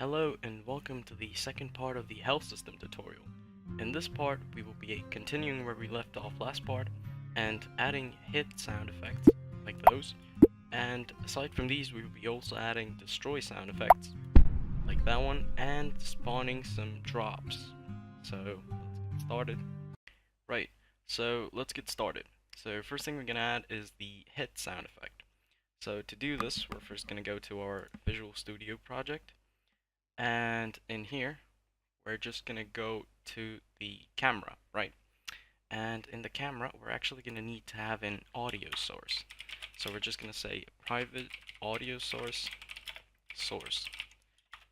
Hello and welcome to the second part of the health system tutorial. In this part, we will be continuing where we left off last part and adding hit sound effects like those. And aside from these, we will be also adding destroy sound effects like that one and spawning some drops. So let's get started. Right, so let's get started. So first thing we're going to add is the hit sound effect. So to do this, we're first going to go to our Visual Studio project. And in here, we're just gonna go to the camera, right? And in the camera, we're actually gonna need to have an audio source. So we're just gonna say private audio source,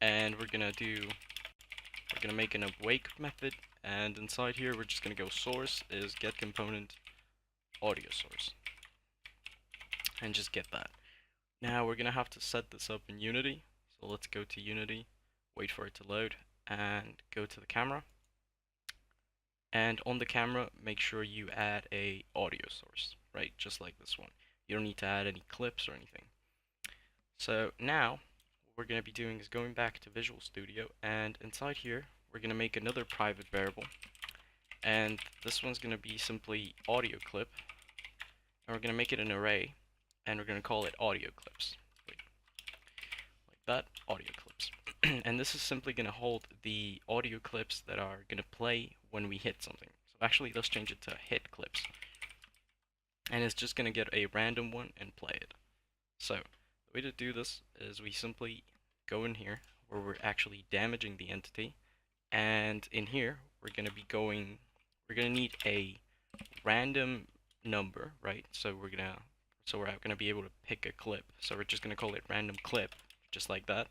and we're gonna make an awake method, and inside here, we're just gonna go source is get component audio source, and just get that. Now we're gonna have to set this up in Unity. So let's go to Unity, wait for it to load, and go to the camera. And on the camera, make sure you add a audio source, right? Just like this one. You don't need to add any clips or anything. So now, what we're going to be doing is going back to Visual Studio, and inside here, we're going to make another private variable. And this one's going to be simply audio clip. And we're going to make it an array, and we're going to call it audio clips. Like that, audio clips. And this is simply going to hold the audio clips that are going to play when we hit something. So actually, let's change it to hit clips. And it's just going to get a random one and play it. So the way to do this is we simply go in here where we're actually damaging the entity. And in here, we're going to need a random number, right? So we're going to be able to pick a clip. So we're just going to call it random clip, just like that.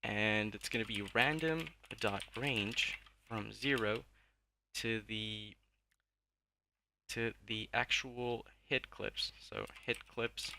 And it's going to be random.range from 0 to the actual hit clips. So hit clips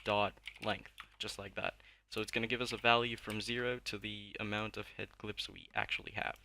dot length, just like that. So it's going to give us a value from 0 to the amount of hit clips we actually have.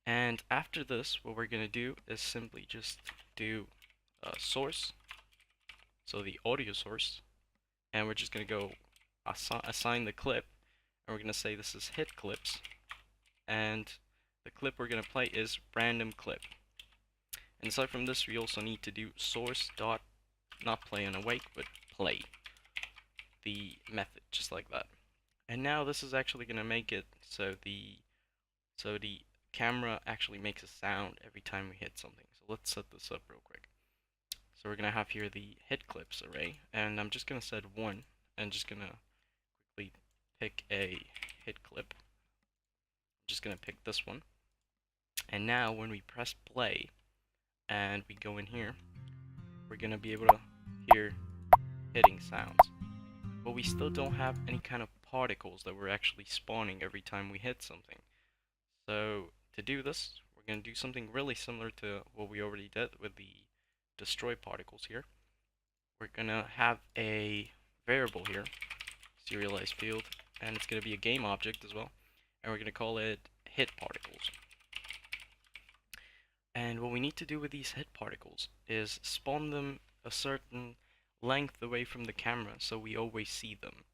And after this, what we're going to do is simply just do source, so the audio source, and we're just going to go assign the clip, and we're going to say this is hit clips, and the clip we're going to play is random clip. And aside from this, we also need to do source dot not play on awake, but play the method, just like that. And now this is actually going to make it so the camera actually makes a sound every time we hit something. So let's set this up real quick. So we're going to have here the hit clips array, and I'm just going to set 1 and just going to quickly pick a hit clip. I'm just going to pick this one. And now when we press play and we go in here, we're going to be able to hear hitting sounds. But we still don't have any kind of particles that we're actually spawning every time we hit something. So to do this, we're going to do something really similar to what we already did with the destroy particles here. We're going to have a variable here, serialized field, and it's going to be a game object as well. And we're going to call it hit particles. And what we need to do with these hit particles is spawn them a certain length away from the camera so we always see them.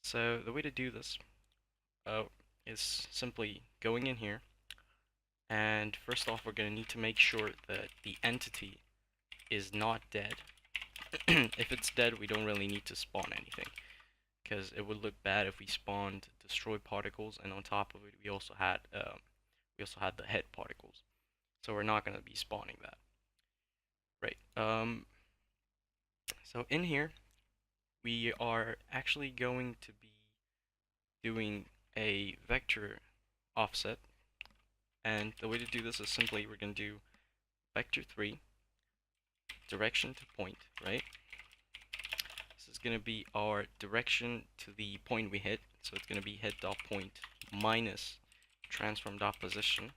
So the way to do this is simply going in here, and first off we're going to need to make sure that the entity is not dead. If it's dead, we don't really need to spawn anything, because it would look bad if we spawned destroy particles and on top of it we also had the hit particles. So we're not going to be spawning that. Right. So in here, we are actually going to be doing a vector offset. And the way to do this is simply we're going to do vector 3, direction to point, right? This is going to be our direction to the point we hit. So it's going to be hit.point minus transform.position.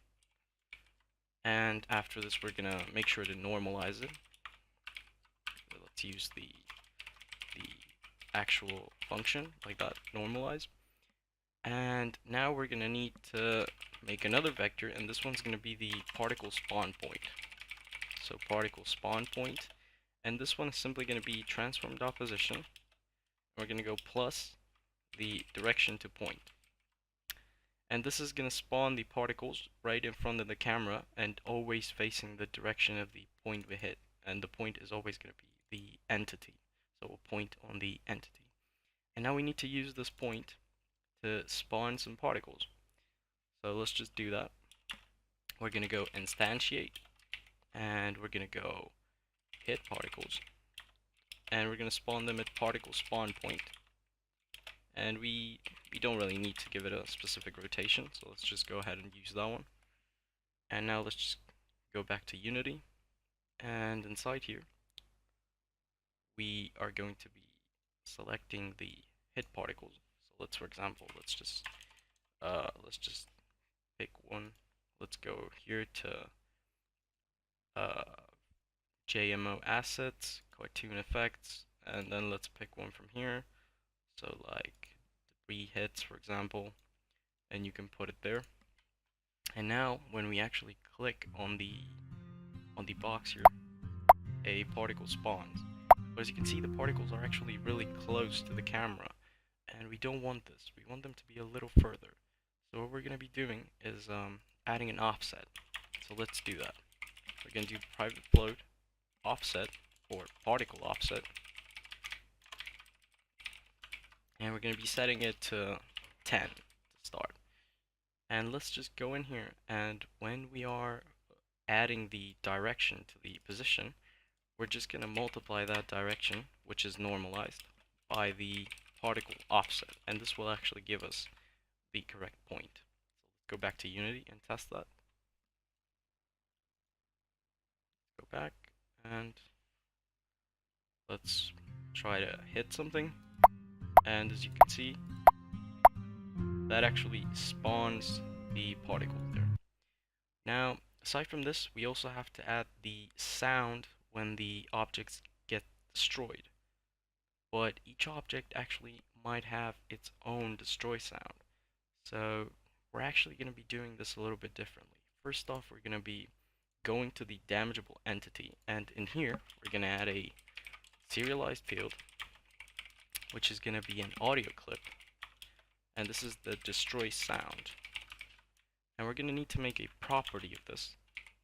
And after this, we're going to make sure to normalize it. Let's use the actual function like that, normalize. And now we're going to need to make another vector, and this one's going to be the particle spawn point. So particle spawn point, and this one is simply going to be transform.position. We're going to go plus the direction to point. And this is going to spawn the particles right in front of the camera and always facing the direction of the point we hit. And the point is always going to be the entity. So we'll point on the entity. And now we need to use this point to spawn some particles. So let's just do that. We're going to go instantiate, and we're going to go hit particles, and we're going to spawn them at particle spawn point. And we don't really need to give it a specific rotation, so let's just go ahead and use that one. And now let's just go back to Unity, and inside here we are going to be selecting the hit particles. So let's, for example, let's just pick one. Let's go here to JMO assets, cartoon effects, and then let's pick one from here. So like 3 hits, for example, and you can put it there. And now when we actually click on the box here, a particle spawns. But as you can see, the particles are actually really close to the camera, and we don't want this. We want them to be a little further. So what we're going to be doing is adding an offset. So let's do that. We're going to do private float offset, or particle offset, and we're going to be setting it to 10 to start. And let's just go in here, and when we are adding the direction to the position, we're just going to multiply that direction, which is normalized, by the particle offset, and this will actually give us the correct point. So let's go back to Unity and test that. Go back, and let's try to hit something, and as you can see, that actually spawns the particle there. Now, aside from this, we also have to add the sound when the objects get destroyed. But each object actually might have its own destroy sound. So we're actually going to be doing this a little bit differently. First off, we're going to be going to the damageable entity, and in here we're going to add a serialized field, which is going to be an audio clip, and this is the destroy sound. And we're going to need to make a property of this.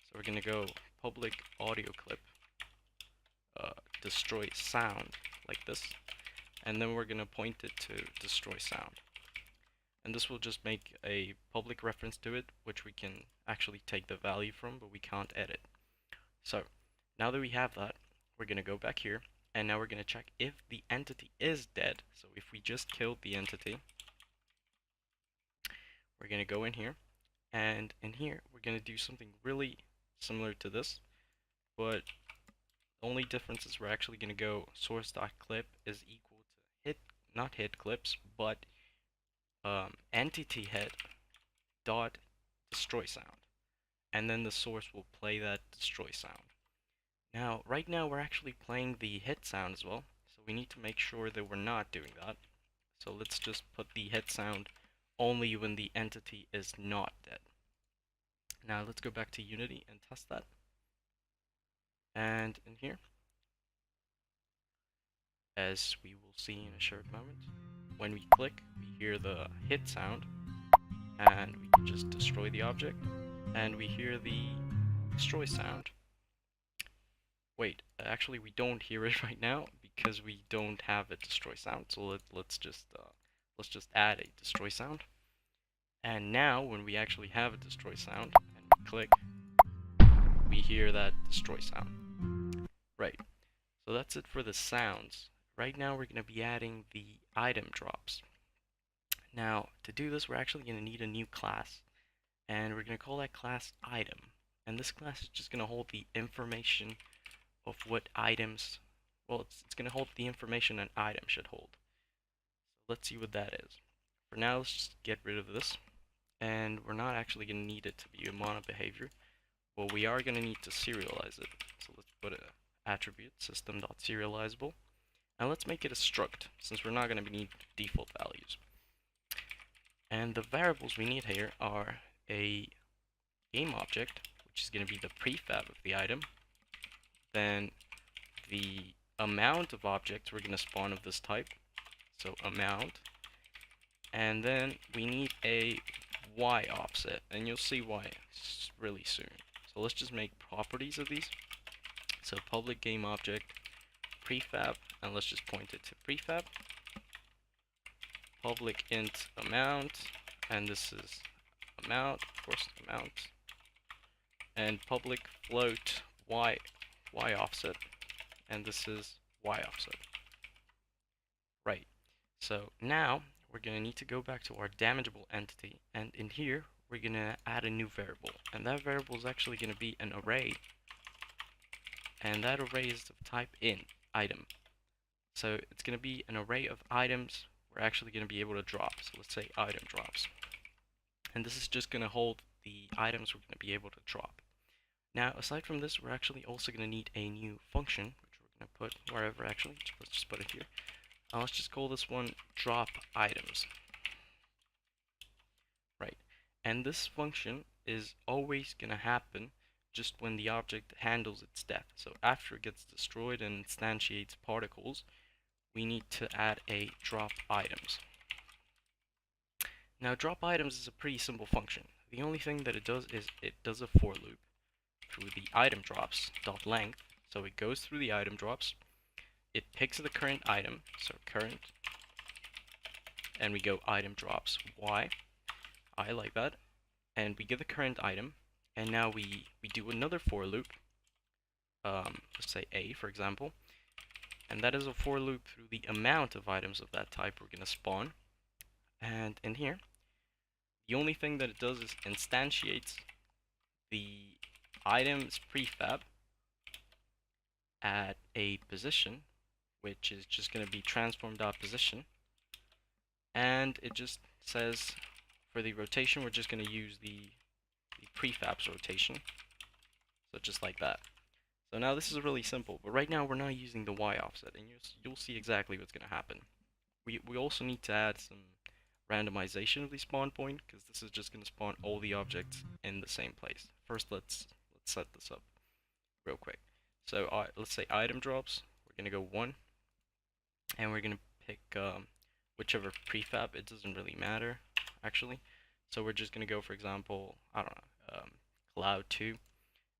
So we're going to go public audio clip destroy sound like this, and then we're going to point it to destroy sound. And this will just make a public reference to it, which we can actually take the value from, but we can't edit. So now that we have that, we're going to go back here, and now we're going to check if the entity is dead. So if we just killed the entity, we're going to go in here, and in here we're going to do something really similar to this, but the only difference is we're actually going to go source.clip is equal to not hit clips, but entity head dot destroy sound, and then the source will play that destroy sound. Now, right now we're actually playing the hit sound as well, so we need to make sure that we're not doing that. So let's just put the hit sound only when the entity is not dead. Now let's go back to Unity and test that. And in here, as we will see in a short moment, when we click, we hear the hit sound, and we can just destroy the object, and we hear the destroy sound. Wait, actually we don't hear it right now because we don't have a destroy sound. So let's just add a destroy sound. And now when we actually have a destroy sound and we click, we hear that destroy sound. Right. So that's it for the sounds. Right now we're going to be adding the item drops. Now to do this, we're actually going to need a new class, and we're going to call that class item. And this class is just going to hold the information of what items, well, it's going to hold the information an item should hold. So let's see what that is. For now, let's just get rid of this, and we're not actually going to need it to be a mono behavior, but we are going to need to serialize it. So let's put an attribute system.serializable, and let's make it a struct, since we're not going to need default values. And the variables we need here are a game object, which is going to be the prefab of the item, then the amount of objects we're going to spawn of this type, so amount, and then we need a Y offset, and you'll see why really soon. So let's just make properties of these. So public game object prefab, and let's just point it to prefab. Public int amount, and this is amount, of course, amount, and public float y offset, and this is y offset. Right. So now we're going to need to go back to our damageable entity, and in here we're going to add a new variable, and that variable is actually going to be an array, and that array is of type int item. So it's going to be an array of items we're actually going to be able to drop. So let's say item drops, and this is just going to hold the items we're going to be able to drop. Now aside from this, we're actually also going to need a new function, which we're going to put wherever. Actually, let's just put it here. Let's just call this one drop items. Right, and this function is always going to happen just when the object handles its death. So after it gets destroyed and instantiates particles, we need to add a drop items. Now drop items is a pretty simple function. The only thing that it does is it does a for loop through the item drops dot length. So it goes through the item drops, it picks the current item, so current, and we go item drops y, I like that, and we get the current item, and now we do another for loop, let's say a for example, and that is a for loop through the amount of items of that type we're going to spawn. And in here, the only thing that it does is instantiates the items prefab at a position, which is just going to be transform.position, and it just says for the rotation we're just going to use the prefab's rotation, so just like that. So now this is really simple, but right now we're not using the y offset, and you'll see exactly what's going to happen. We also need to add some randomization of the spawn point, because this is just going to spawn all the objects in the same place. First, let's set this up real quick. So let's say item drops, we're going to go 1, and we're going to pick whichever prefab. It doesn't really matter actually, so we're just going to go, for example, I don't know, cloud 2, and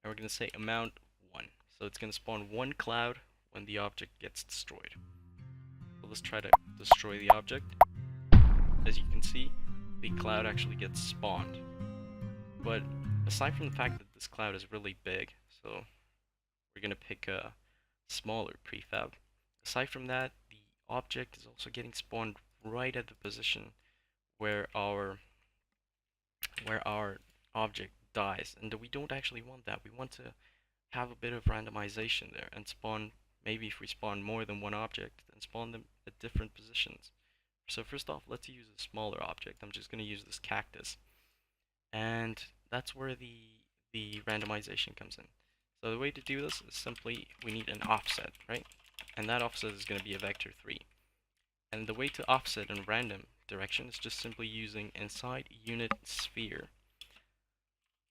we're going to say amount 1. So it's going to spawn 1 cloud when the object gets destroyed. So let's try to destroy the object. As you can see, the cloud actually gets spawned. But aside from the fact that this cloud is really big, so we're going to pick a smaller prefab. Aside from that, the object is also getting spawned right at the position where our object dies, and we don't actually want that. We want to have a bit of randomization there and spawn, maybe if we spawn more than one object, then spawn them at different positions. So first off, let's use a smaller object. I'm just going to use this cactus, and that's where the randomization comes in. So the way to do this is simply we need an offset, right? And that offset is going to be a vector 3. And the way to offset in random direction is just simply using inside unit sphere,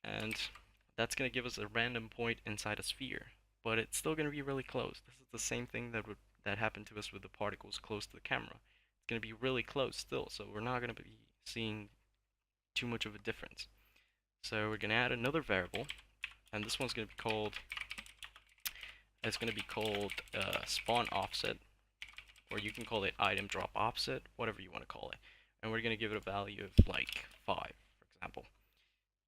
and that's going to give us a random point inside a sphere, but it's still going to be really close. This is the same thing that happened to us with the particles close to the camera. It's going to be really close still, so we're not going to be seeing too much of a difference. So we're going to add another variable, and this one's going to be called, spawn offset, or you can call it item drop offset, whatever you want to call it. And we're going to give it a value of like 5, for example.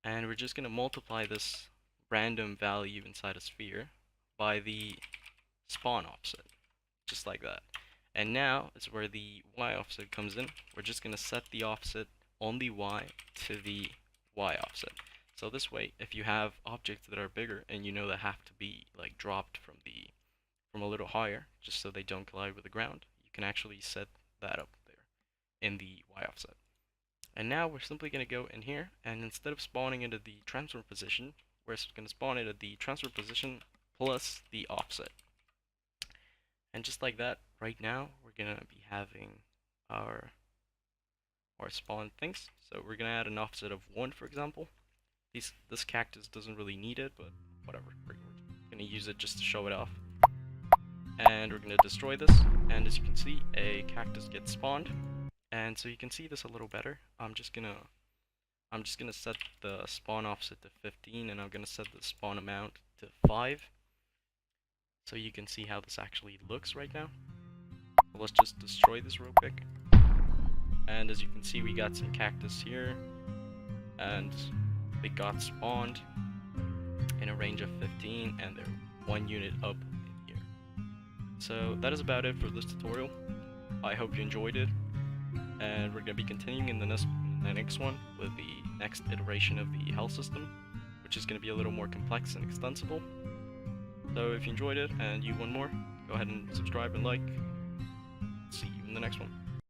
And we're just going to multiply this random value inside a sphere by the spawn offset, just like that. And now is where the y offset comes in. We're just going to set the offset on the y to the y offset. So this way, if you have objects that are bigger and you know that have to be like dropped from a little higher, just so they don't collide with the ground, you can actually set that up there in the y offset. And now we're simply going to go in here, and instead of spawning into the transfer position, we're going to spawn it at the transfer position plus the offset. And just like that, right now we're going to be having our spawn things. So we're going to add an offset of 1, for example. This cactus doesn't really need it, but whatever. We're going to use it just to show it off. And we're going to destroy this, and as you can see, a cactus gets spawned. And so you can see this a little better. I'm just going to I'm just going to set the spawn offset to 15, and I'm going to set the spawn amount to 5, so you can see how this actually looks right now. Let's just destroy this real quick. And as you can see, we got some cactus here, and they got spawned in a range of 15, and they're 1 unit up in here. So that is about it for this tutorial. I hope you enjoyed it, and we're going to be continuing in the next one with the next iteration of the health system, which is going to be a little more complex and extensible. So if you enjoyed it and you want more, go ahead and subscribe and like. See you in the next one.